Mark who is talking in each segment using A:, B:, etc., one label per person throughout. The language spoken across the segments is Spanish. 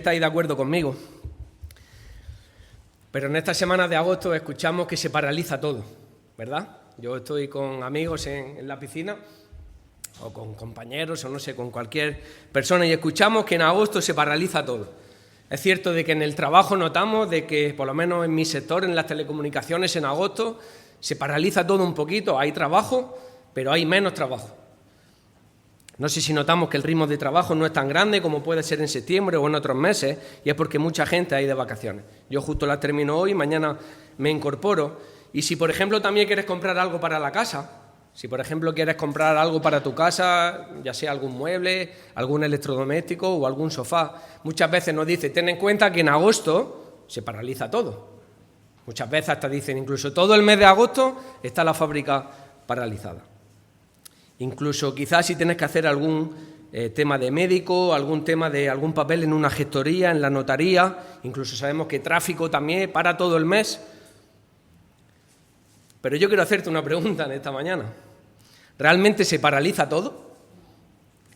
A: Estáis de acuerdo conmigo, pero en estas semanas de agosto escuchamos que se paraliza todo, ¿verdad? Yo estoy con amigos en la piscina o con compañeros o no sé, con cualquier persona y escuchamos que en agosto se paraliza todo. Es cierto de que en el trabajo notamos de que, por lo menos en mi sector, en las telecomunicaciones, en agosto se paraliza todo un poquito, hay trabajo, pero hay menos trabajo. No sé si notamos que el ritmo de trabajo no es tan grande como puede ser en septiembre o en otros meses, y es porque mucha gente ha ido de vacaciones. Yo justo las termino hoy, mañana me incorporo. Y si, por ejemplo, también quieres comprar algo para la casa, si, por ejemplo, quieres comprar algo para tu casa, ya sea algún mueble, algún electrodoméstico o algún sofá, muchas veces nos dice, ten en cuenta que en agosto se paraliza todo. Muchas veces hasta dicen, incluso todo el mes de agosto está la fábrica paralizada. Incluso quizás si tienes que hacer algún tema de médico, algún tema de algún papel en una gestoría, en la notaría, incluso sabemos que tráfico también para todo el mes. Pero yo quiero hacerte una pregunta en esta mañana. ¿Realmente se paraliza todo?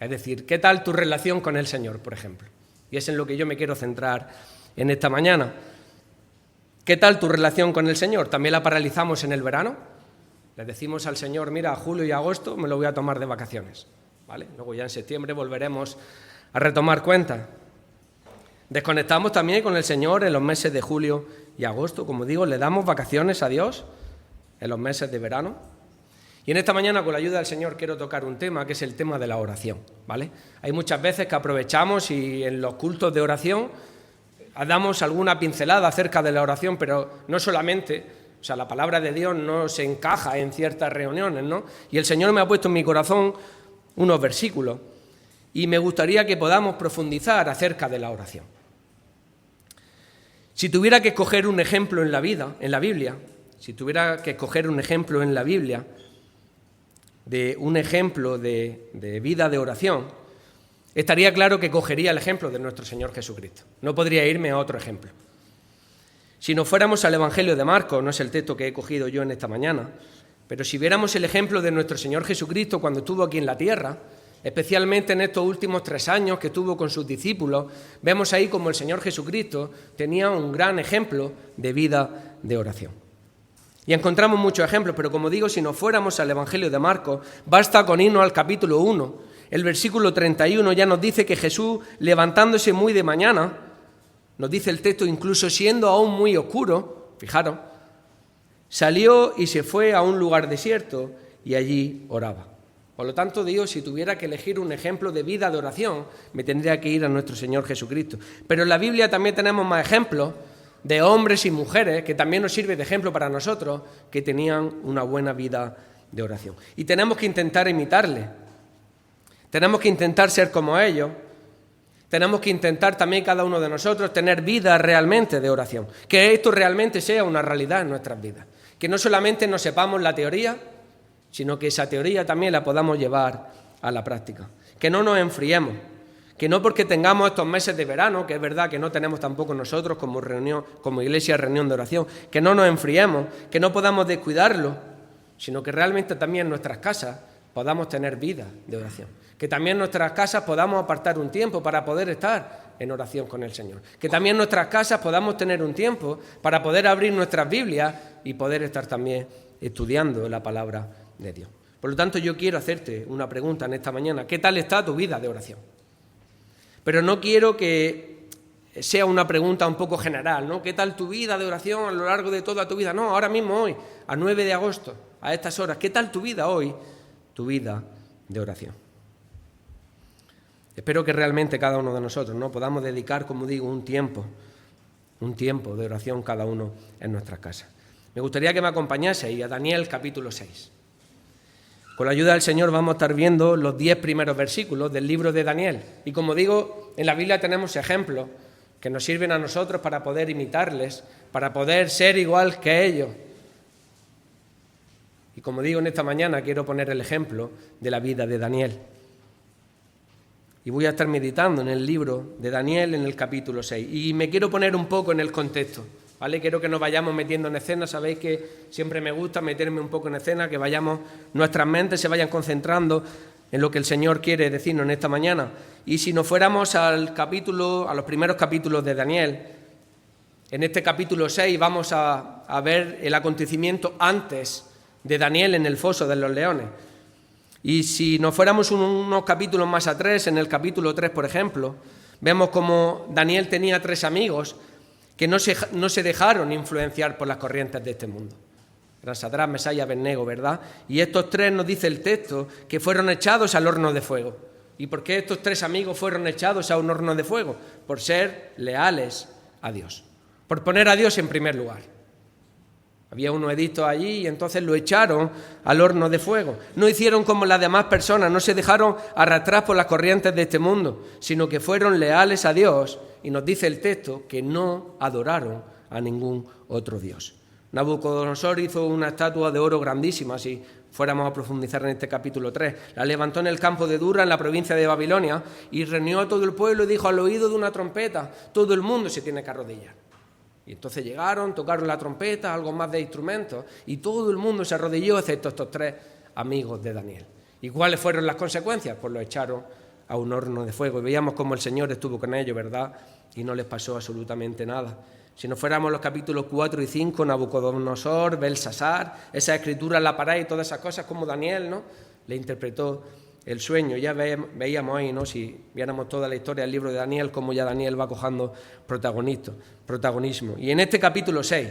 A: Es decir, ¿qué tal tu relación con el Señor, por ejemplo? Y es en lo que yo me quiero centrar en esta mañana. ¿Qué tal tu relación con el Señor? ¿También la paralizamos en el verano? Le decimos al Señor, mira, julio y agosto me lo voy a tomar de vacaciones, ¿vale? Luego ya en septiembre volveremos a retomar cuentas. Desconectamos también con el Señor en los meses de julio y agosto. Como digo, le damos vacaciones a Dios en los meses de verano. Y en esta mañana, con la ayuda del Señor, quiero tocar un tema que es el tema de la oración, ¿vale? Hay muchas veces que aprovechamos y en los cultos de oración damos alguna pincelada acerca de la oración, pero no solamente... O sea, la palabra de Dios no se encaja en ciertas reuniones, ¿no? Y el Señor me ha puesto en mi corazón unos versículos y me gustaría que podamos profundizar acerca de la oración. Si tuviera que escoger un ejemplo en la vida, en la Biblia, si tuviera que escoger un ejemplo en la Biblia de un ejemplo de vida de oración, estaría claro que cogería el ejemplo de nuestro Señor Jesucristo. No podría irme a otro ejemplo. Si nos fuéramos al Evangelio de Marcos, no es el texto que he cogido yo en esta mañana, pero si viéramos el ejemplo de nuestro Señor Jesucristo cuando estuvo aquí en la tierra, especialmente en estos últimos 3 años que estuvo con sus discípulos, vemos ahí como el Señor Jesucristo tenía un gran ejemplo de vida de oración. Y encontramos muchos ejemplos, pero como digo, si nos fuéramos al Evangelio de Marcos, basta con irnos al capítulo 1. El versículo 31 ya nos dice que Jesús, levantándose muy de mañana, nos dice el texto, incluso siendo aún muy oscuro, fijaros, salió y se fue a un lugar desierto y allí oraba. Por lo tanto, digo, si tuviera que elegir un ejemplo de vida de oración, me tendría que ir a nuestro Señor Jesucristo. Pero en la Biblia también tenemos más ejemplos de hombres y mujeres que también nos sirven de ejemplo para nosotros, que tenían una buena vida de oración. Y tenemos que intentar imitarles. Tenemos que intentar ser como ellos. Tenemos que intentar también cada uno de nosotros tener vida realmente de oración, que esto realmente sea una realidad en nuestras vidas, que no solamente nos sepamos la teoría, sino que esa teoría también la podamos llevar a la práctica, que no nos enfriemos, que no porque tengamos estos meses de verano, que es verdad que no tenemos tampoco nosotros como iglesia reunión de oración, que no nos enfriemos, que no podamos descuidarlo, sino que realmente también en nuestras casas podamos tener vida de oración. Que también en nuestras casas podamos apartar un tiempo para poder estar en oración con el Señor. Que también en nuestras casas podamos tener un tiempo para poder abrir nuestras Biblias y poder estar también estudiando la palabra de Dios. Por lo tanto, yo quiero hacerte una pregunta en esta mañana. ¿Qué tal está tu vida de oración? Pero no quiero que sea una pregunta un poco general, ¿no? ¿Qué tal tu vida de oración a lo largo de toda tu vida? No, ahora mismo hoy, a 9 de agosto, a estas horas. ¿Qué tal tu vida hoy? Tu vida de oración. Espero que realmente cada uno de nosotros, ¿no?, podamos dedicar, como digo, un tiempo de oración cada uno en nuestras casas. Me gustaría que me acompañaseis a Daniel capítulo 6. Con la ayuda del Señor vamos a estar viendo los 10 primeros versículos del libro de Daniel. Y como digo, en la Biblia tenemos ejemplos que nos sirven a nosotros para poder imitarles, para poder ser igual que ellos. Y como digo, en esta mañana quiero poner el ejemplo de la vida de Daniel. Y voy a estar meditando en el libro de Daniel en el capítulo 6. Y me quiero poner un poco en el contexto, ¿vale? Quiero que nos vayamos metiendo en escena. Sabéis que siempre me gusta meterme un poco en escena, que nuestras mentes se vayan concentrando en lo que el Señor quiere decirnos en esta mañana. Y si nos fuéramos a los primeros capítulos de Daniel, en este capítulo 6 vamos a ver el acontecimiento antes de Daniel en el foso de los leones. Y si nos fuéramos unos capítulos más atrás, en el capítulo 3, por ejemplo, vemos como Daniel tenía 3 amigos que no se dejaron influenciar por las corrientes de este mundo. Eran Sadrach, Mesach y Abednego, ¿verdad? Y estos 3, nos dice el texto, que fueron echados al horno de fuego. ¿Y por qué estos 3 amigos fueron echados a un horno de fuego? Por ser leales a Dios, por poner a Dios en primer lugar. Había unos edictos allí y entonces lo echaron al horno de fuego. No hicieron como las demás personas, no se dejaron arrastrar por las corrientes de este mundo, sino que fueron leales a Dios, y nos dice el texto que no adoraron a ningún otro Dios. Nabucodonosor hizo una estatua de oro grandísima, si fuéramos a profundizar en este capítulo 3. La levantó en el campo de Dura, en la provincia de Babilonia, y reunió a todo el pueblo y dijo: al oído de una trompeta, todo el mundo se tiene que arrodillar. Y entonces llegaron, tocaron la trompeta, algo más de instrumentos, y todo el mundo se arrodilló, excepto estos 3 amigos de Daniel. ¿Y cuáles fueron las consecuencias? Pues los echaron a un horno de fuego. Y veíamos cómo el Señor estuvo con ellos, ¿verdad? Y no les pasó absolutamente nada. Si nos fuéramos a los capítulos 4 y 5, Nabucodonosor, Belsasar, esa escritura en la pared y todas esas cosas, como Daniel, ¿no?, le interpretó el sueño. Ya veíamos ahí, ¿no?, si viéramos toda la historia del libro de Daniel, cómo ya Daniel va cogiendo protagonismo. Y en este capítulo 6,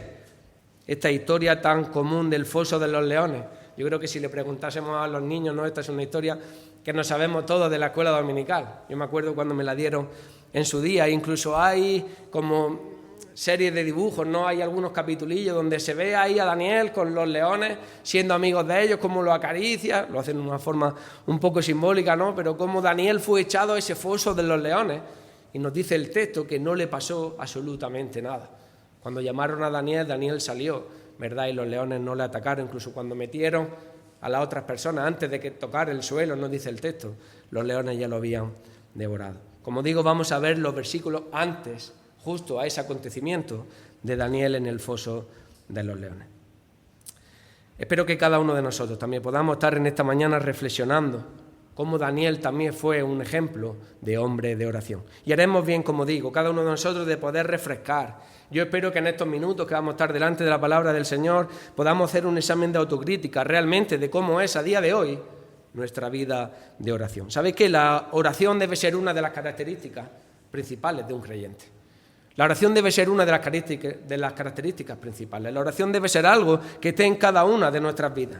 A: esta historia tan común del foso de los leones, yo creo que si le preguntásemos a los niños, ¿no?, esta es una historia que nos sabemos todos de la escuela dominical. Yo me acuerdo cuando me la dieron en su día, incluso hay como series de dibujos, ¿no? Hay algunos capitulillos donde se ve ahí a Daniel con los leones, siendo amigos de ellos, cómo lo acaricia, lo hacen de una forma un poco simbólica, ¿no? Pero cómo Daniel fue echado a ese foso de los leones, y nos dice el texto que no le pasó absolutamente nada. Cuando llamaron a Daniel, Daniel salió, ¿verdad? Y los leones no le atacaron, incluso cuando metieron a las otras personas, antes de que tocara el suelo, nos dice el texto, los leones ya lo habían devorado. Como digo, vamos a ver los versículos antes, justo a ese acontecimiento de Daniel en el foso de los leones. Espero que cada uno de nosotros también podamos estar en esta mañana reflexionando cómo Daniel también fue un ejemplo de hombre de oración. Y haremos bien, como digo, cada uno de nosotros de poder refrescar. Yo espero que en estos minutos que vamos a estar delante de la palabra del Señor podamos hacer un examen de autocrítica realmente de cómo es a día de hoy nuestra vida de oración. ¿Sabéis que la oración debe ser una de las características principales de un creyente? La oración debe ser una de las características principales. La oración debe ser algo que esté en cada una de nuestras vidas.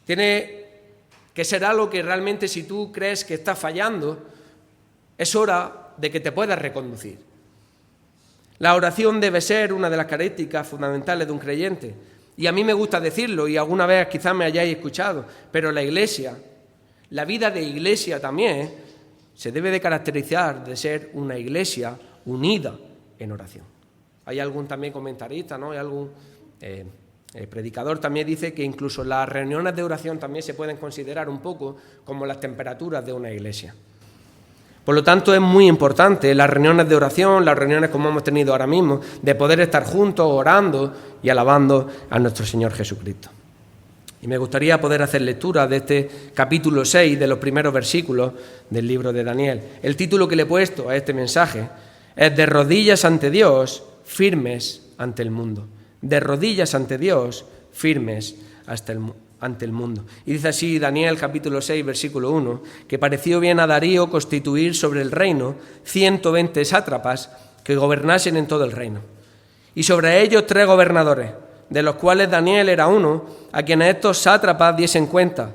A: Tiene que ser algo que realmente, si tú crees que estás fallando, es hora de que te puedas reconducir. La oración debe ser una de las características fundamentales de un creyente. Y a mí me gusta decirlo, y alguna vez quizás me hayáis escuchado, pero la iglesia, la vida de iglesia también, se debe de caracterizar de ser una iglesia unida en oración. Hay algún también comentarista, ¿no? Hay algún predicador también dice que incluso las reuniones de oración también se pueden considerar un poco como las temperaturas de una iglesia. Por lo tanto, es muy importante las reuniones de oración, las reuniones como hemos tenido ahora mismo, de poder estar juntos orando y alabando a nuestro Señor Jesucristo. Y me gustaría poder hacer lectura de este capítulo 6, de los primeros versículos del libro de Daniel. El título que le he puesto a este mensaje es de rodillas ante Dios, firmes ante el mundo. De rodillas ante Dios, firmes ante el mundo. Y dice así Daniel capítulo 6, versículo 1, que pareció bien a Darío constituir sobre el reino 120 sátrapas que gobernasen en todo el reino. Y sobre ellos 3 gobernadores, de los cuales Daniel era uno, a quienes estos sátrapas diesen cuenta,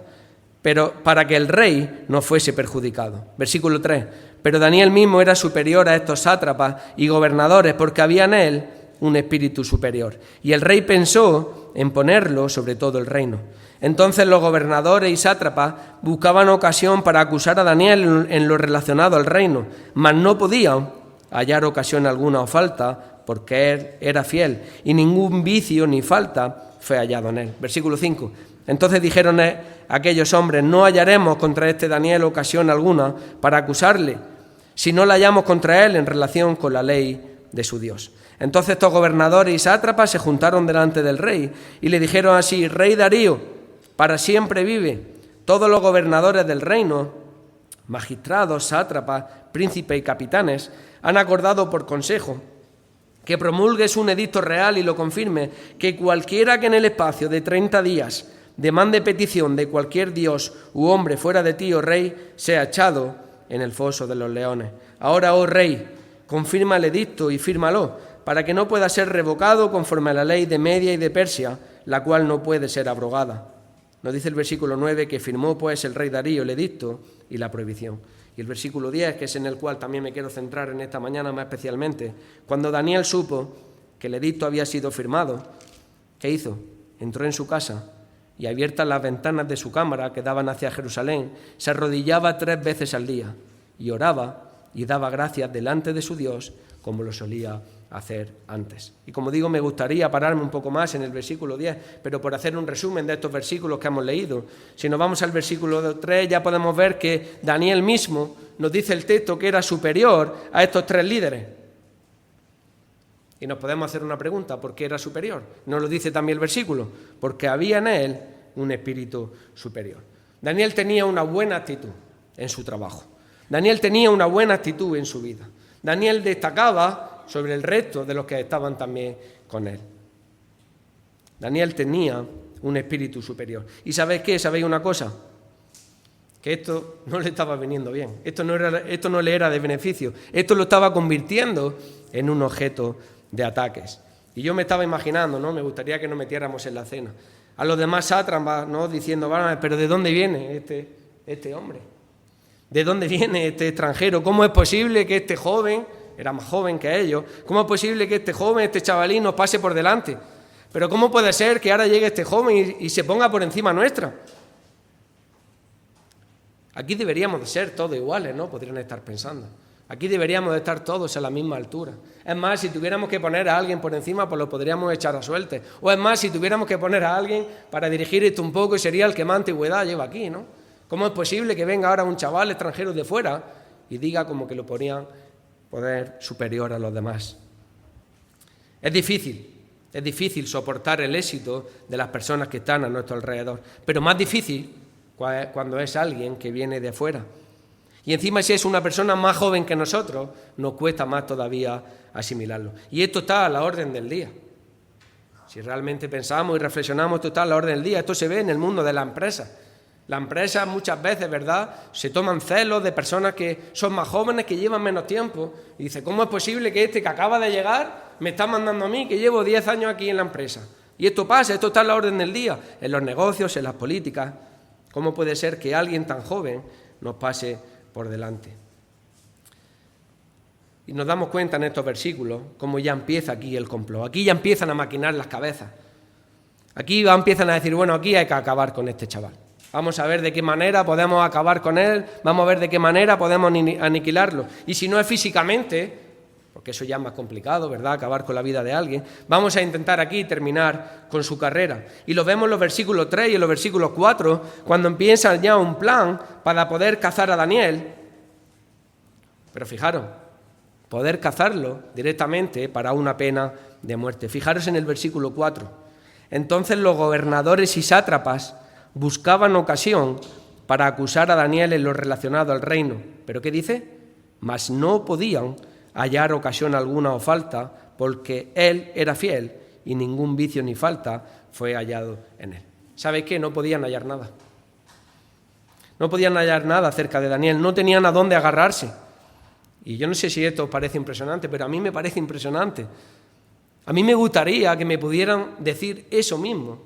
A: pero para que el rey no fuese perjudicado. Versículo 3. Pero Daniel mismo era superior a estos sátrapas y gobernadores, porque había en él un espíritu superior. Y el rey pensó en ponerlo sobre todo el reino. Entonces los gobernadores y sátrapas buscaban ocasión para acusar a Daniel en lo relacionado al reino, mas no podían hallar ocasión alguna o falta, porque él era fiel, y ningún vicio ni falta fue hallado en él. Versículo 5. Entonces dijeron aquellos hombres: no hallaremos contra este Daniel ocasión alguna para acusarle, si no la hallamos contra él en relación con la ley de su Dios. Entonces estos gobernadores y sátrapas se juntaron delante del rey y le dijeron así: Rey Darío, para siempre vive. todos los gobernadores del reino, magistrados, sátrapas, príncipes y capitanes, han acordado por consejo que promulgues un edicto real y lo confirme, que cualquiera que en el espacio de 30 días demande petición de cualquier dios u hombre fuera de ti, oh rey, sea echado en el foso de los leones. Ahora, oh rey, confirma el edicto y fírmalo, para que no pueda ser revocado conforme a la ley de Media y de Persia, la cual no puede ser abrogada. Nos dice el versículo 9 que firmó pues el rey Darío el edicto y la prohibición. Y el versículo 10, que es en el cual también me quiero centrar en esta mañana más especialmente, cuando Daniel supo que el edicto había sido firmado, ¿qué hizo? Entró en su casa y, abiertas las ventanas de su cámara que daban hacia Jerusalén, se arrodillaba 3 veces al día y oraba y daba gracias delante de su Dios como lo solía hacer antes. Y como digo, me gustaría pararme un poco más en el versículo 10, pero por hacer un resumen de estos versículos que hemos leído, si nos vamos al versículo 3 ya podemos ver que Daniel mismo nos dice el texto que era superior a estos 3 líderes. Y nos podemos hacer una pregunta, ¿por qué era superior? Nos lo dice también el versículo, porque había en él un espíritu superior. Daniel tenía una buena actitud en su trabajo. Daniel tenía una buena actitud en su vida. Daniel destacaba sobre el resto de los que estaban también con él. Daniel tenía un espíritu superior. ¿Y sabéis qué? ¿Sabéis una cosa? Que esto no le estaba viniendo bien. Esto no le era de beneficio. Esto lo estaba convirtiendo en un objeto de ataques. Y yo me estaba imaginando, ¿no? Me gustaría que nos metiéramos en la cena. A los demás sátrapas, ¿no? Diciendo, bueno, pero ¿de dónde viene este hombre? ¿De dónde viene este extranjero? ¿Cómo es posible que este joven, era más joven que ellos, cómo es posible que este joven, este chavalín nos pase por delante? Pero ¿cómo puede ser que ahora llegue este joven y se ponga por encima nuestra? Aquí deberíamos de ser todos iguales, ¿no? Podrían estar pensando. Aquí deberíamos de estar todos a la misma altura. Es más, si tuviéramos que poner a alguien por encima, pues lo podríamos echar a suerte. O es más, si tuviéramos que poner a alguien para dirigir esto un poco, sería el que más antigüedad lleva aquí, ¿no? ¿Cómo es posible que venga ahora un chaval extranjero de fuera y diga como que lo ponían poder superior a los demás? Es difícil soportar el éxito de las personas que están a nuestro alrededor, pero más difícil cuando es alguien que viene de fuera. Y encima, si es una persona más joven que nosotros, nos cuesta más todavía asimilarlo. Y esto está a la orden del día. Si realmente pensamos y reflexionamos, esto está a la orden del día. Esto se ve en el mundo de la empresa. Las empresas muchas veces, ¿verdad?, se toman celos de personas que son más jóvenes, que llevan menos tiempo. Y dice, ¿cómo es posible que este que acaba de llegar me está mandando a mí, que llevo 10 años aquí en la empresa? Y esto pasa, esto está a la orden del día, en los negocios, en las políticas. ¿Cómo puede ser que alguien tan joven nos pase por delante? Y nos damos cuenta en estos versículos cómo ya empieza aquí el complot. Aquí ya empiezan a maquinar las cabezas. Aquí ya empiezan a decir, bueno, aquí hay que acabar con este chaval. Vamos a ver de qué manera podemos acabar con él, vamos a ver de qué manera podemos aniquilarlo. Y si no es físicamente, porque eso ya es más complicado, ¿verdad?, acabar con la vida de alguien, vamos a intentar aquí terminar con su carrera. Y lo vemos en los versículos 3 y en los versículos 4, cuando empiezan ya un plan para poder cazar a Daniel. Pero fijaros, poder cazarlo directamente para una pena de muerte. Fijaros en el versículo 4. Entonces los gobernadores y sátrapas buscaban ocasión para acusar a Daniel en lo relacionado al reino. ¿Pero qué dice? Mas no podían hallar ocasión alguna o falta, porque él era fiel y ningún vicio ni falta fue hallado en él. ¿Sabéis qué? No podían hallar nada. No podían hallar nada acerca de Daniel, no tenían a dónde agarrarse. Y yo no sé si esto os parece impresionante, pero a mí me parece impresionante. A mí me gustaría que me pudieran decir eso mismo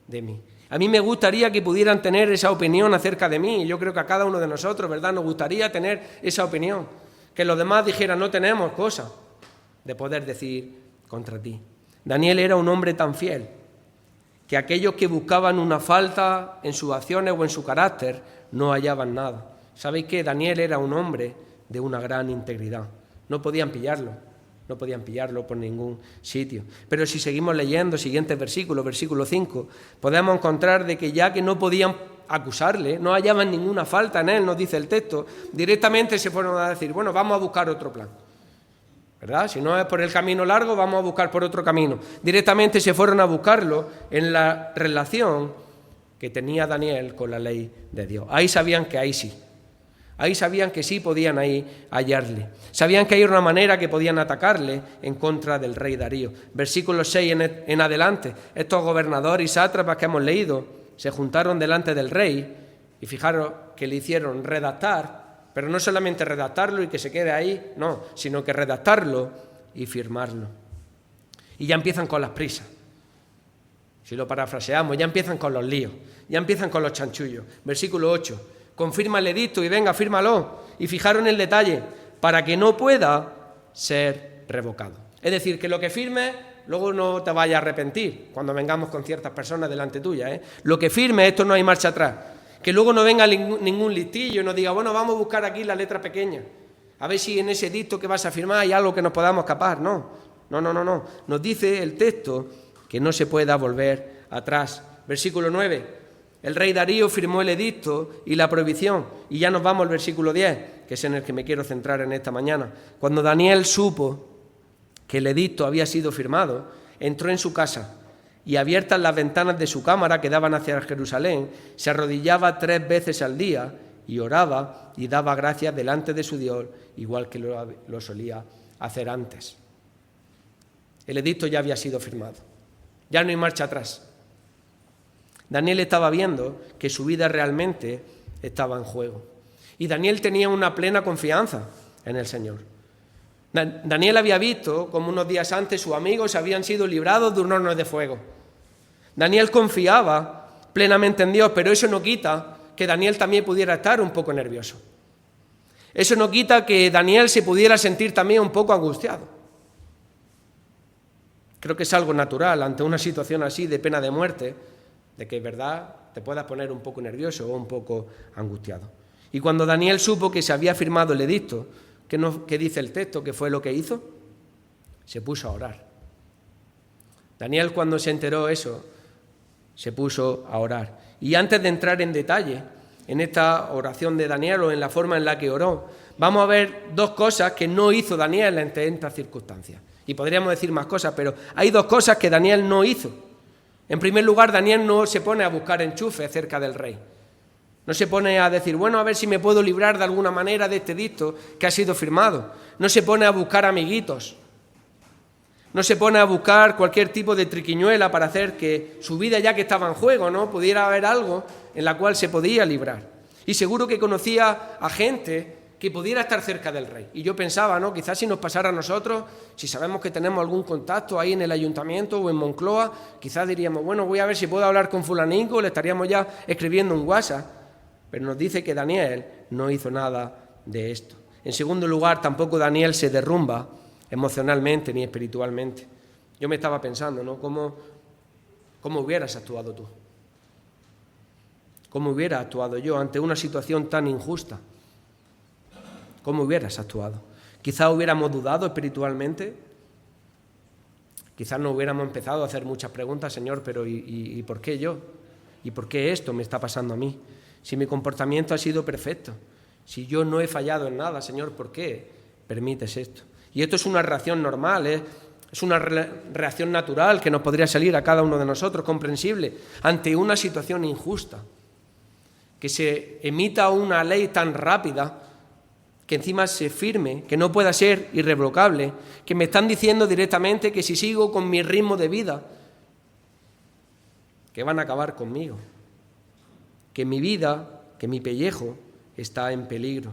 A: de mí. A mí me gustaría que pudieran tener esa opinión acerca de mí. Yo creo que a cada uno de nosotros, ¿verdad?, nos gustaría tener esa opinión. Que los demás dijeran, no tenemos cosa de poder decir contra ti. Daniel era un hombre tan fiel que aquellos que buscaban una falta en sus acciones o en su carácter no hallaban nada. ¿Sabéis qué? Daniel era un hombre de una gran integridad. No podían pillarlo por ningún sitio. Pero si seguimos leyendo siguientes versículos, versículo 5, podemos encontrar de que ya que no podían acusarle, no hallaban ninguna falta en él, nos dice el texto, directamente se fueron a decir, bueno, vamos a buscar otro plan. ¿Verdad? Si no es por el camino largo, vamos a buscar por otro camino. Directamente se fueron a buscarlo en la relación que tenía Daniel con la ley de Dios. Ahí sabían que ahí sí. Ahí sabían que sí podían ahí hallarle. Sabían que hay una manera que podían atacarle en contra del rey Darío. Versículo 6 en adelante. Estos gobernadores y sátrapas que hemos leído se juntaron delante del rey y fijaros que le hicieron redactar, pero no solamente redactarlo y que se quede ahí, no, sino que redactarlo y firmarlo. Y ya empiezan con las prisas. Si lo parafraseamos, ya empiezan con los líos, ya empiezan con los chanchullos. Versículo 8. Confirma el edicto y venga, fírmalo. Y fijaron el detalle, para que no pueda ser revocado. Es decir, que lo que firmes, luego no te vayas a arrepentir cuando vengamos con ciertas personas delante tuya. Lo que firmes, esto no hay marcha atrás. Que luego no venga ningún listillo y nos diga, bueno, vamos a buscar aquí la letra pequeña. A ver si en ese edicto que vas a firmar hay algo que nos podamos escapar. No. Nos dice el texto que no se pueda volver atrás. Versículo 9. El rey Darío firmó el edicto y la prohibición. Y ya nos vamos al versículo 10, que es en el que me quiero centrar en esta mañana. Cuando Daniel supo que el edicto había sido firmado, entró en su casa y, abiertas las ventanas de su cámara que daban hacia Jerusalén, se arrodillaba 3 veces al día y oraba y daba gracias delante de su Dios, igual que lo solía hacer antes. El edicto ya había sido firmado. Ya no hay marcha atrás. Daniel estaba viendo que su vida realmente estaba en juego. Y Daniel tenía una plena confianza en el Señor. Daniel había visto cómo unos días antes sus amigos habían sido librados de un horno de fuego. Daniel confiaba plenamente en Dios, pero eso no quita que Daniel también pudiera estar un poco nervioso. Eso no quita que Daniel se pudiera sentir también un poco angustiado. Creo que es algo natural ante una situación así de pena de muerte, de que, verdad, te puedas poner un poco nervioso o un poco angustiado. Y cuando Daniel supo que se había firmado el edicto, ¿qué dice el texto? ¿Qué fue lo que hizo? Se puso a orar. Daniel, cuando se enteró eso, se puso a orar. Y antes de entrar en detalle en esta oración de Daniel o en la forma en la que oró, vamos a ver 2 cosas que no hizo Daniel ante estas circunstancias. Y podríamos decir más cosas, pero hay 2 cosas que Daniel no hizo. En primer lugar, Daniel no se pone a buscar enchufes cerca del rey. No se pone a decir, bueno, a ver si me puedo librar de alguna manera de este edicto que ha sido firmado. No se pone a buscar amiguitos. No se pone a buscar cualquier tipo de triquiñuela para hacer que su vida, ya que estaba en juego, ¿no?, pudiera haber algo en la cual se podía librar. Y seguro que conocía a gente que pudiera estar cerca del rey. Y yo pensaba, ¿no?, quizás si nos pasara a nosotros, si sabemos que tenemos algún contacto ahí en el ayuntamiento o en Moncloa, quizás diríamos, bueno, voy a ver si puedo hablar con fulanico, le estaríamos ya escribiendo un WhatsApp. Pero nos dice que Daniel no hizo nada de esto. En segundo lugar, tampoco Daniel se derrumba emocionalmente ni espiritualmente. Yo me estaba pensando, ¿no?, ¿Cómo hubieras actuado tú? ¿Cómo hubiera actuado yo ante una situación tan injusta? ¿Cómo hubieras actuado? Quizás hubiéramos dudado espiritualmente. Quizás no hubiéramos empezado a hacer muchas preguntas, Señor, pero ¿y por qué yo? ¿Y por qué esto me está pasando a mí? Si mi comportamiento ha sido perfecto, si yo no he fallado en nada, Señor, ¿por qué permites esto? Y esto es una reacción normal, es una reacción natural que nos podría salir a cada uno de nosotros, comprensible, ante una situación injusta. Que se emita una ley tan rápida, que encima se firme, que no pueda ser irrevocable, que me están diciendo directamente que si sigo con mi ritmo de vida, que van a acabar conmigo, que mi vida, que mi pellejo está en peligro.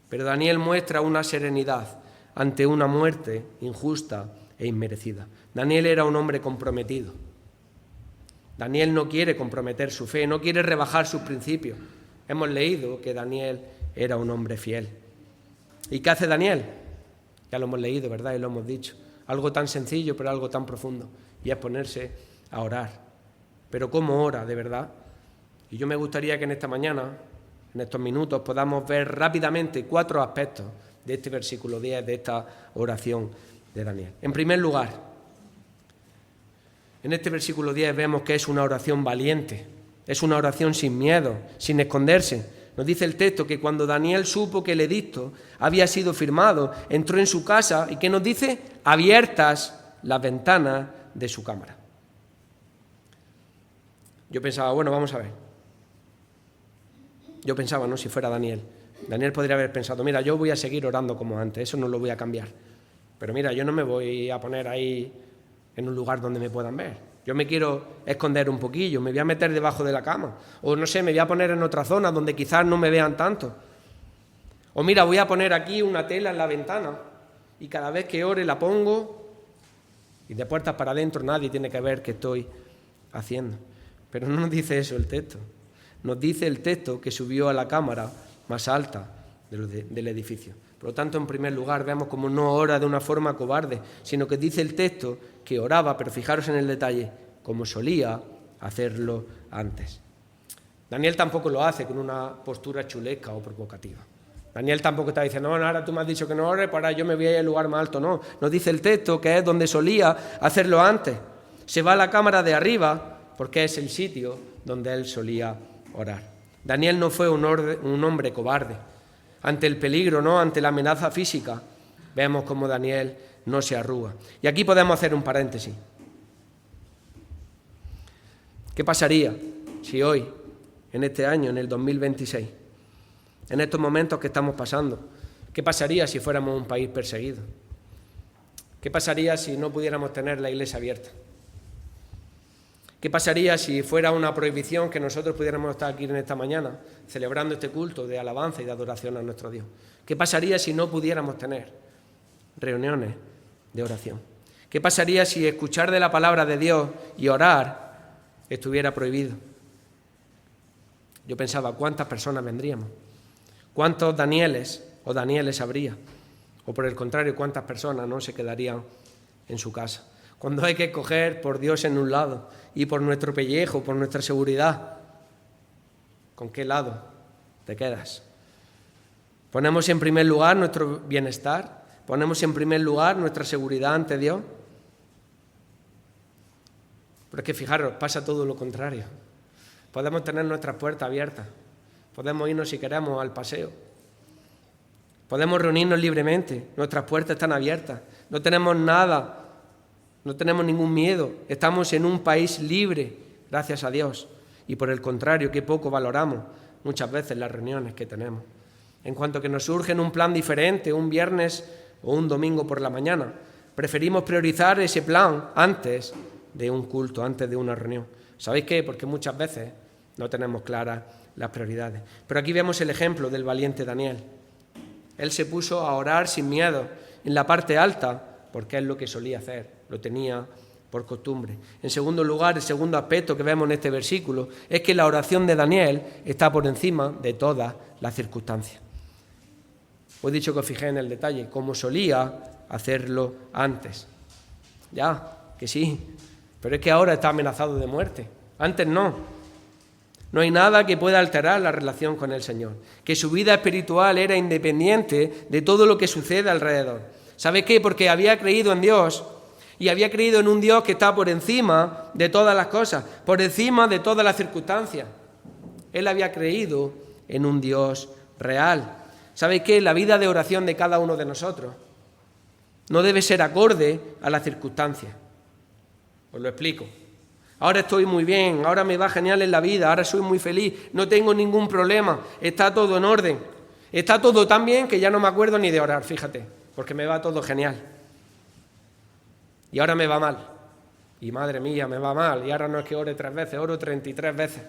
A: Pero Daniel muestra una serenidad ante una muerte injusta e inmerecida. Daniel era un hombre comprometido. Daniel no quiere comprometer su fe, no quiere rebajar sus principios. Hemos leído que Daniel era un hombre fiel. ¿Y qué hace Daniel? Ya lo hemos leído, ¿verdad? Y lo hemos dicho. Algo tan sencillo, pero algo tan profundo. Y es ponerse a orar. Pero ¿cómo ora, de verdad? Y yo me gustaría que en esta mañana, en estos minutos, podamos ver rápidamente 4 aspectos de este versículo 10, de esta oración de Daniel. En primer lugar, en este versículo 10 vemos que es una oración valiente. Es una oración sin miedo, sin esconderse. Nos dice el texto que cuando Daniel supo que el edicto había sido firmado, entró en su casa y ¿qué nos dice? Abiertas las ventanas de su cámara. Yo pensaba, bueno, vamos a ver. Yo pensaba, no, si fuera Daniel. Daniel podría haber pensado, mira, yo voy a seguir orando como antes, eso no lo voy a cambiar. Pero mira, yo no me voy a poner ahí en un lugar donde me puedan ver. Yo me quiero esconder un poquillo, me voy a meter debajo de la cama. O no sé, me voy a poner en otra zona donde quizás no me vean tanto. O mira, voy a poner aquí una tela en la ventana y cada vez que ore la pongo y de puertas para adentro nadie tiene que ver qué estoy haciendo. Pero no nos dice eso el texto. Nos dice el texto que subió a la cámara más alta del edificio. Por lo tanto, en primer lugar, vemos cómo no ora de una forma cobarde, sino que dice el texto que oraba, pero fijaros en el detalle, como solía hacerlo antes. Daniel tampoco lo hace con una postura chulesca o provocativa. Daniel tampoco está diciendo, no, ahora tú me has dicho que no ores, pues ahora yo me voy a ir al lugar más alto. No, nos dice el texto que es donde solía hacerlo antes. Se va a la cámara de arriba porque es el sitio donde él solía orar. Daniel no fue un hombre cobarde. Ante el peligro, ¿no? Ante la amenaza física, vemos cómo Daniel no se arruga. Y aquí podemos hacer un paréntesis. ¿Qué pasaría si hoy, en este año, en el 2026, en estos momentos que estamos pasando, qué pasaría si fuéramos un país perseguido? ¿Qué pasaría si no pudiéramos tener la iglesia abierta? ¿Qué pasaría si fuera una prohibición que nosotros pudiéramos estar aquí en esta mañana celebrando este culto de alabanza y de adoración a nuestro Dios? ¿Qué pasaría si no pudiéramos tener reuniones de oración? ¿Qué pasaría si escuchar de la palabra de Dios y orar estuviera prohibido? Yo pensaba, ¿cuántas personas vendríamos? ¿Cuántos Danieles o Danieles habría? O por el contrario, ¿cuántas personas no se quedarían en su casa? Cuando hay que escoger por Dios en un lado y por nuestro pellejo, por nuestra seguridad, ¿con qué lado te quedas? ¿Ponemos en primer lugar nuestro bienestar? ¿Ponemos en primer lugar nuestra seguridad ante Dios? Pero es que fijaros, pasa todo lo contrario. Podemos tener nuestras puertas abiertas, podemos irnos si queremos al paseo, podemos reunirnos libremente, nuestras puertas están abiertas, no tenemos nada. No tenemos ningún miedo, estamos en un país libre, gracias a Dios. Y por el contrario, qué poco valoramos muchas veces las reuniones que tenemos. En cuanto que nos surge un plan diferente, un viernes o un domingo por la mañana, preferimos priorizar ese plan antes de un culto, antes de una reunión. ¿Sabéis qué? Porque muchas veces no tenemos claras las prioridades. Pero aquí vemos el ejemplo del valiente Daniel. Él se puso a orar sin miedo en la parte alta, porque es lo que solía hacer, lo tenía por costumbre. En segundo lugar, el segundo aspecto que vemos en este versículo es que la oración de Daniel está por encima de todas las circunstancias. Os he dicho que os fijé en el detalle, como solía hacerlo antes. Ya, que sí, pero es que ahora está amenazado de muerte. Antes no. No hay nada que pueda alterar la relación con el Señor. Que su vida espiritual era independiente de todo lo que sucede alrededor. ¿Sabes qué? Porque había creído en Dios y había creído en un Dios que está por encima de todas las cosas, por encima de todas las circunstancias. Él había creído en un Dios real. ¿Sabes qué? La vida de oración de cada uno de nosotros no debe ser acorde a las circunstancias. Os lo explico. Ahora estoy muy bien, ahora me va genial en la vida, ahora soy muy feliz, no tengo ningún problema, está todo en orden. Está todo tan bien que ya no me acuerdo ni de orar, fíjate. Porque me va todo genial. Y ahora me va mal. Y madre mía, me va mal. Y ahora no es que ore 3 veces, oro 33 veces.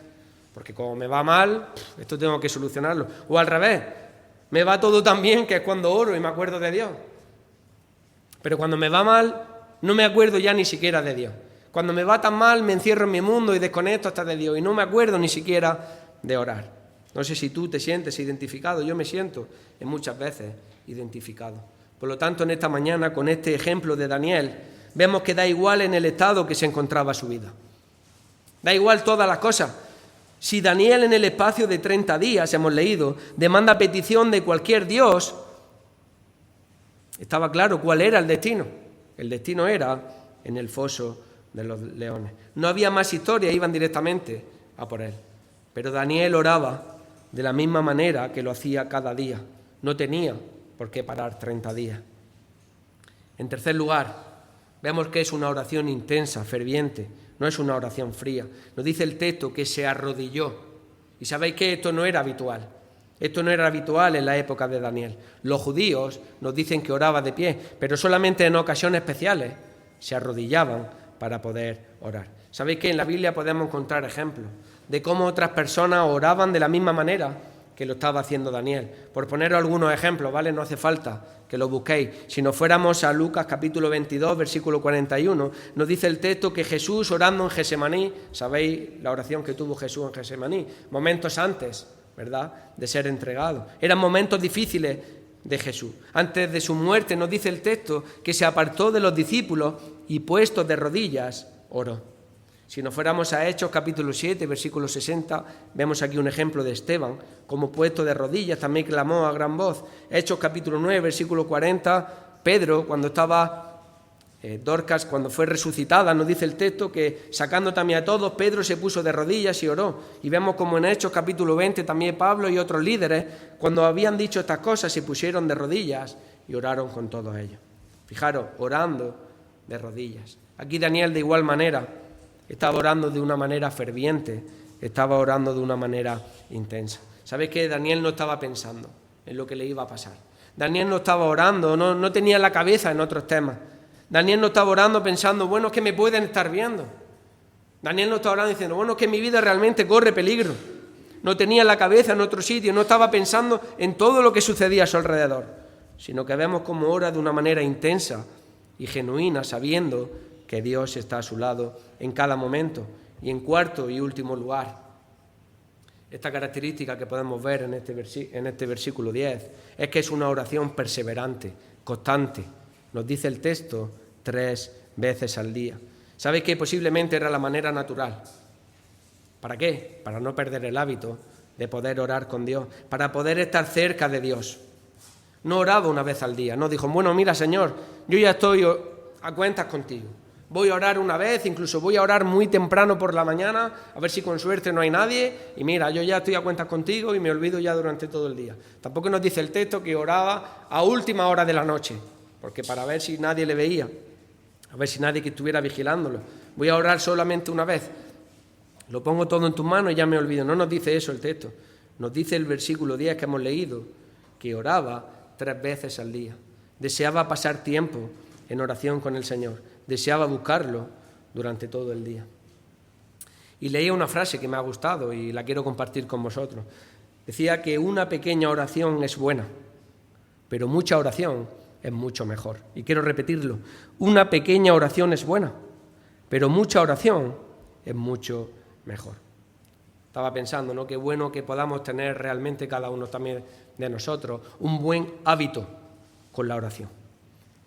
A: Porque como me va mal, esto tengo que solucionarlo. O al revés, me va todo tan bien que es cuando oro y me acuerdo de Dios. Pero cuando me va mal, no me acuerdo ya ni siquiera de Dios. Cuando me va tan mal, me encierro en mi mundo y desconecto hasta de Dios. Y no me acuerdo ni siquiera de orar. No sé si tú te sientes identificado. Yo me siento en muchas veces identificado. Por lo tanto, en esta mañana, con este ejemplo de Daniel, vemos que da igual en el estado que se encontraba su vida. Da igual todas las cosas. Si Daniel en el espacio de 30 días, hemos leído, demanda petición de cualquier dios, estaba claro cuál era el destino. El destino era en el foso de los leones. No había más historia, iban directamente a por él. Pero Daniel oraba de la misma manera que lo hacía cada día. No tenía por qué parar 30 días. En tercer lugar, Vemos que es una oración intensa, ferviente, no es una oración fría. Nos dice el texto que se arrodilló. Y sabéis que esto no era habitual. Esto no era habitual en la época de Daniel. Los judíos nos dicen que oraba de pie, pero solamente en ocasiones especiales se arrodillaban para poder orar. Sabéis que en la Biblia podemos encontrar ejemplos de cómo otras personas oraban de la misma manera que lo estaba haciendo Daniel. Por poneros algunos ejemplos, ¿vale? No hace falta que lo busquéis. Si nos fuéramos a Lucas capítulo 22, versículo 41, nos dice el texto que Jesús orando en Gesemaní, ¿sabéis la oración que tuvo Jesús en Gesemaní? Momentos antes, ¿verdad?, de ser entregado. Eran momentos difíciles de Jesús. Antes de su muerte nos dice el texto que se apartó de los discípulos y puesto de rodillas oró. Si nos fuéramos a Hechos capítulo 7, versículo 60, vemos aquí un ejemplo de Esteban, como puesto de rodillas también clamó a gran voz. Hechos capítulo 9, versículo 40, Pedro, cuando estaba Dorcas, cuando fue resucitada, nos dice el texto que sacando también a todos, Pedro se puso de rodillas y oró. Y vemos como en Hechos capítulo 20 también Pablo y otros líderes, cuando habían dicho estas cosas, se pusieron de rodillas y oraron con todos ellos. Fijaros, orando de rodillas. Aquí Daniel de igual manera estaba orando de una manera ferviente, estaba orando de una manera intensa. ¿Sabéis que Daniel no estaba pensando en lo que le iba a pasar? Daniel no estaba orando, no tenía la cabeza en otros temas. Daniel no estaba orando pensando, bueno, es que me pueden estar viendo. Daniel no estaba orando diciendo, bueno, es que mi vida realmente corre peligro. No tenía la cabeza en otro sitio, no estaba pensando en todo lo que sucedía a su alrededor, sino que vemos cómo ora de una manera intensa y genuina, sabiendo que Dios está a su lado en cada momento. Y en cuarto y último lugar, esta característica que podemos ver en este versículo 10 es que es una oración perseverante, constante. Nos dice el texto 3 veces al día. ¿Sabéis que posiblemente era la manera natural? ¿Para qué? Para no perder el hábito de poder orar con Dios, para poder estar cerca de Dios. No oraba una vez al día, no dijo, bueno, mira, Señor, yo ya estoy a cuentas contigo. Voy a orar una vez, incluso voy a orar muy temprano por la mañana, a ver si con suerte no hay nadie, y mira, yo ya estoy a cuentas contigo y me olvido ya durante todo el día. Tampoco nos dice el texto que oraba a última hora de la noche, porque para ver si nadie le veía, a ver si nadie que estuviera vigilándolo. Voy a orar solamente una vez, lo pongo todo en tus manos y ya me olvido. No nos dice eso el texto, nos dice el versículo 10 que hemos leído, que oraba 3 veces al día. Deseaba pasar tiempo en oración con el Señor. Deseaba buscarlo durante todo el día. Y leía una frase que me ha gustado y la quiero compartir con vosotros. Decía que una pequeña oración es buena, pero mucha oración es mucho mejor. Y quiero repetirlo. Una pequeña oración es buena, pero mucha oración es mucho mejor. Estaba pensando, ¿no? Qué bueno que podamos tener realmente cada uno también de nosotros un buen hábito con la oración.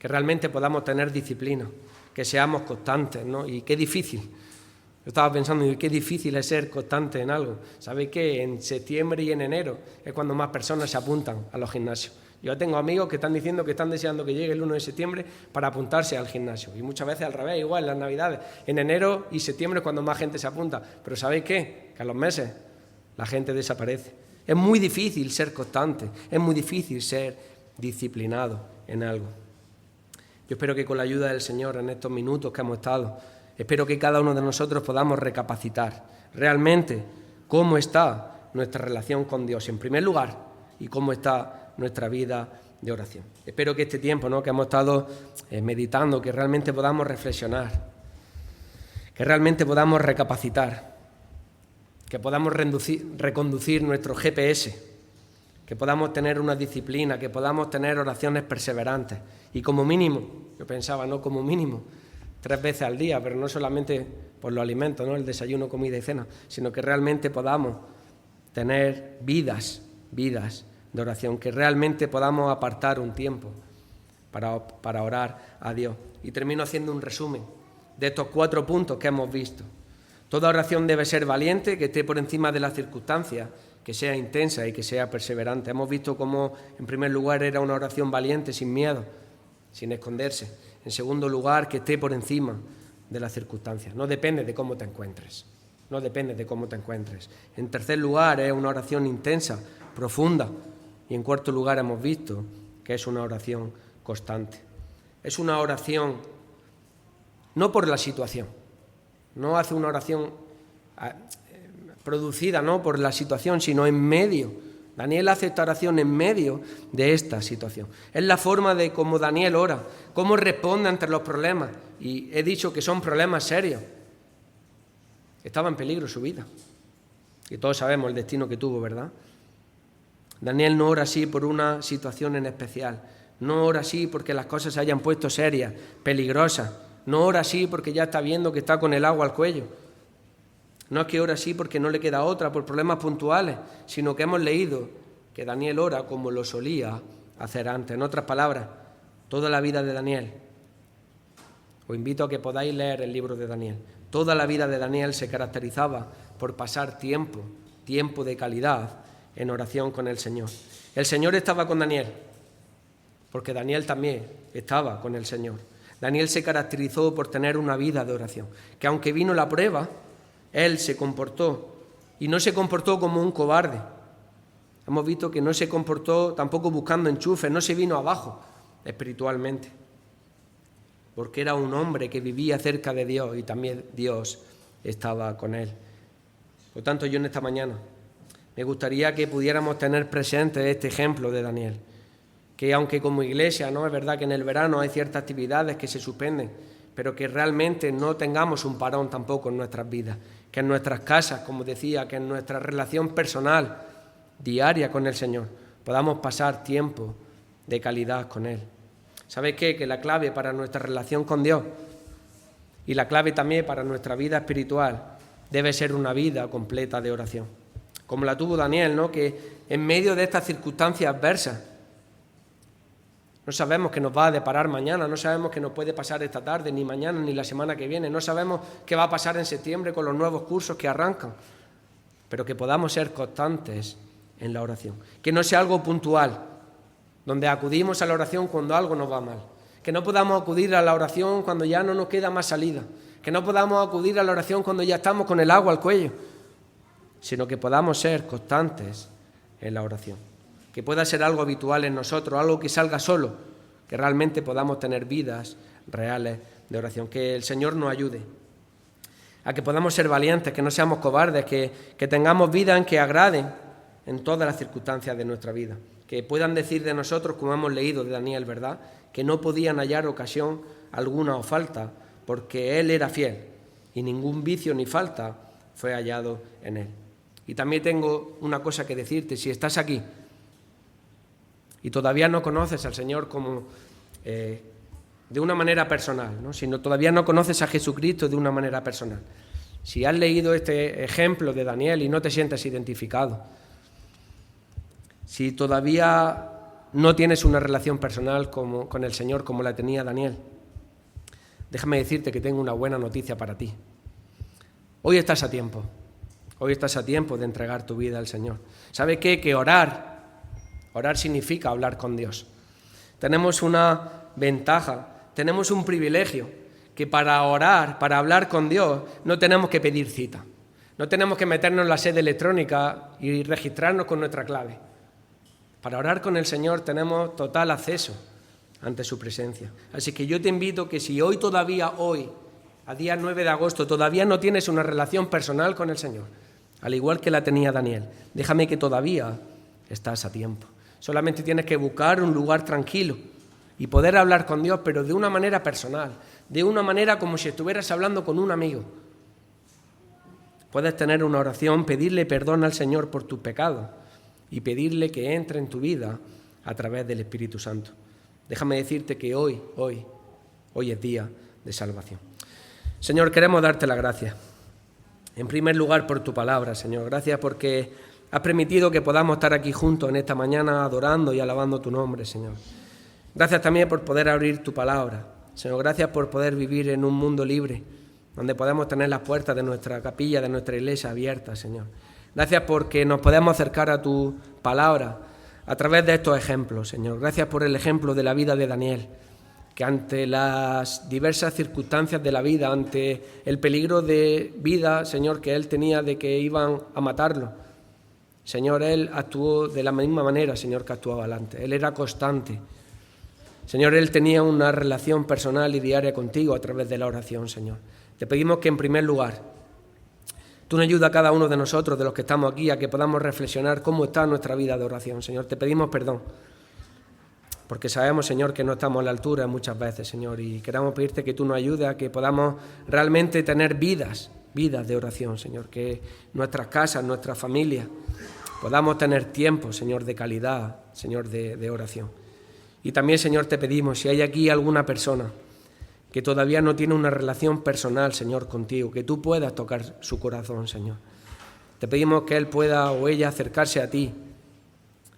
A: Que realmente podamos tener disciplina, que seamos constantes, ¿no? Y qué difícil. Yo estaba pensando, qué difícil es ser constante en algo. ¿Sabéis que en septiembre y en enero es cuando más personas se apuntan a los gimnasios? Yo tengo amigos que están diciendo que están deseando que llegue el 1 de septiembre para apuntarse al gimnasio. Y muchas veces al revés, igual, en las Navidades. En enero y septiembre es cuando más gente se apunta. Pero ¿sabéis qué? Que a los meses la gente desaparece. Es muy difícil ser constante, es muy difícil ser disciplinado en algo. Yo espero que con la ayuda del Señor en estos minutos que hemos estado, espero que cada uno de nosotros podamos recapacitar realmente cómo está nuestra relación con Dios, en primer lugar, y cómo está nuestra vida de oración. Espero que este tiempo, ¿no?, que hemos estado meditando, que realmente podamos reflexionar, que realmente podamos recapacitar, que podamos reconducir nuestro GPS, que podamos tener una disciplina, que podamos tener oraciones perseverantes y como mínimo, yo pensaba, no como mínimo, 3 veces al día, pero no solamente por los alimentos, ¿no?, el desayuno, comida y cena, sino que realmente podamos tener vidas de oración, que realmente podamos apartar un tiempo para orar a Dios. Y termino haciendo un resumen de estos 4 puntos que hemos visto. Toda oración debe ser valiente, que esté por encima de las circunstancias, que sea intensa y que sea perseverante. Hemos visto cómo, en primer lugar, era una oración valiente, sin miedo, sin esconderse. En segundo lugar, que esté por encima de las circunstancias. No depende de cómo te encuentres. No depende de cómo te encuentres. En tercer lugar, es una oración intensa, profunda. Y en cuarto lugar, hemos visto que es una oración constante. Es una oración no por la situación. No hace una oración producida no por la situación, sino en medio. Daniel hace esta oración en medio de esta situación. Es la forma de cómo Daniel ora, cómo responde ante los problemas. Y he dicho que son problemas serios. Estaba en peligro su vida. Y todos sabemos el destino que tuvo, ¿verdad? Daniel no ora así por una situación en especial. No ora así porque las cosas se hayan puesto serias, peligrosas. No ora así porque ya está viendo que está con el agua al cuello. No es que ora así porque no le queda otra por problemas puntuales, sino que hemos leído que Daniel ora como lo solía hacer antes. En otras palabras, toda la vida de Daniel. Os invito a que podáis leer el libro de Daniel. Toda la vida de Daniel se caracterizaba por pasar tiempo de calidad en oración con el Señor. El Señor estaba con Daniel, porque Daniel también estaba con el Señor. Daniel se caracterizó por tener una vida de oración, que aunque vino la prueba, él se comportó, y no se comportó como un cobarde. Hemos visto que no se comportó tampoco buscando enchufes, no se vino abajo espiritualmente, porque era un hombre que vivía cerca de Dios y también Dios estaba con él. Por tanto, yo en esta mañana me gustaría que pudiéramos tener presente este ejemplo de Daniel, que aunque como iglesia, no es verdad que en el verano hay ciertas actividades que se suspenden, pero que realmente no tengamos un parón tampoco en nuestras vidas, que en nuestras casas, como decía, que en nuestra relación personal, diaria con el Señor, podamos pasar tiempo de calidad con Él. ¿Sabéis qué? Que la clave para nuestra relación con Dios y la clave también para nuestra vida espiritual debe ser una vida completa de oración. Como la tuvo Daniel, ¿no? Que en medio de estas circunstancias adversas, no sabemos qué nos va a deparar mañana, no sabemos qué nos puede pasar esta tarde, ni mañana, ni la semana que viene, no sabemos qué va a pasar en septiembre con los nuevos cursos que arrancan, pero que podamos ser constantes en la oración, que no sea algo puntual, donde acudimos a la oración cuando algo nos va mal, que no podamos acudir a la oración cuando ya no nos queda más salida, que no podamos acudir a la oración cuando ya estamos con el agua al cuello, sino que podamos ser constantes en la oración. Que pueda ser algo habitual en nosotros, algo que salga solo, que realmente podamos tener vidas reales de oración. Que el Señor nos ayude a que podamos ser valientes, que no seamos cobardes, que tengamos vidas que agraden en todas las circunstancias de nuestra vida. Que puedan decir de nosotros, como hemos leído de Daniel, ¿verdad?, que no podían hallar ocasión alguna o falta, porque Él era fiel y ningún vicio ni falta fue hallado en Él. Y también tengo una cosa que decirte: si estás aquí y todavía no conoces al Señor como de una manera personal, ¿no? Si todavía no conoces a Jesucristo de una manera personal, si has leído este ejemplo de Daniel y no te sientes identificado, si todavía no tienes una relación personal con el Señor como la tenía Daniel, déjame decirte que tengo una buena noticia para ti. Hoy estás a tiempo de entregar tu vida al Señor. ¿Sabe qué? Que orar significa hablar con Dios. Tenemos una ventaja, tenemos un privilegio, que para orar, para hablar con Dios, no tenemos que pedir cita. No tenemos que meternos en la sede electrónica y registrarnos con nuestra clave. Para orar con el Señor tenemos total acceso ante su presencia. Así que yo te invito que si hoy, a día 9 de agosto, todavía no tienes una relación personal con el Señor, al igual que la tenía Daniel, déjame que todavía estás a tiempo. Solamente tienes que buscar un lugar tranquilo y poder hablar con Dios, pero de una manera personal, de una manera como si estuvieras hablando con un amigo. Puedes tener una oración, pedirle perdón al Señor por tus pecados y pedirle que entre en tu vida a través del Espíritu Santo. Déjame decirte que hoy es día de salvación. Señor, queremos darte las gracias. En primer lugar, por tu palabra, Señor. Gracias porque has permitido que podamos estar aquí juntos en esta mañana adorando y alabando tu nombre, Señor. Gracias también por poder abrir tu palabra. Señor, gracias por poder vivir en un mundo libre, donde podemos tener las puertas de nuestra capilla, de nuestra iglesia abiertas, Señor. Gracias porque nos podemos acercar a tu palabra a través de estos ejemplos, Señor. Gracias por el ejemplo de la vida de Daniel, que ante las diversas circunstancias de la vida, ante el peligro de vida, Señor, que él tenía de que iban a matarlo, Señor, él actuó de la misma manera, Señor, que actuaba antes. Él era constante. Señor, él tenía una relación personal y diaria contigo a través de la oración, Señor. Te pedimos que en primer lugar tú nos ayudas a cada uno de nosotros, de los que estamos aquí, a que podamos reflexionar cómo está nuestra vida de oración, Señor. Te pedimos perdón, porque sabemos, Señor, que no estamos a la altura muchas veces, Señor, y queremos pedirte que tú nos ayudes a que podamos realmente tener vidas de oración, Señor, que nuestras casas, nuestras familias, podamos tener tiempo, Señor, de calidad, Señor, de oración. Y también, Señor, te pedimos, si hay aquí alguna persona que todavía no tiene una relación personal, Señor, contigo, que tú puedas tocar su corazón, Señor. Te pedimos que él pueda o ella acercarse a ti,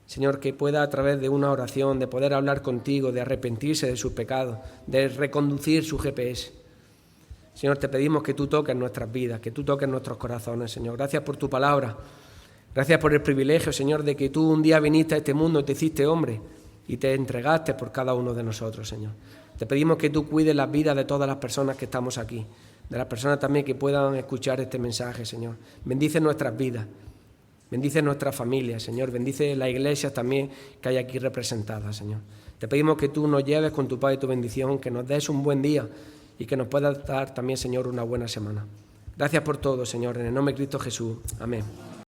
A: Señor, que pueda a través de una oración, de poder hablar contigo, de arrepentirse de sus pecados, de reconducir su GPS. Señor, te pedimos que tú toques nuestras vidas, que tú toques nuestros corazones, Señor. Gracias por tu palabra. Gracias por el privilegio, Señor, de que tú un día viniste a este mundo, te hiciste hombre y te entregaste por cada uno de nosotros, Señor. Te pedimos que tú cuides las vidas de todas las personas que estamos aquí, de las personas también que puedan escuchar este mensaje, Señor. Bendice nuestras vidas, bendice nuestras familias, Señor. Bendice las iglesias también que hay aquí representadas, Señor. Te pedimos que tú nos lleves con tu paz y tu bendición, que nos des un buen día y que nos puedas dar también, Señor, una buena semana. Gracias por todo, Señor, en el nombre de Cristo Jesús. Amén.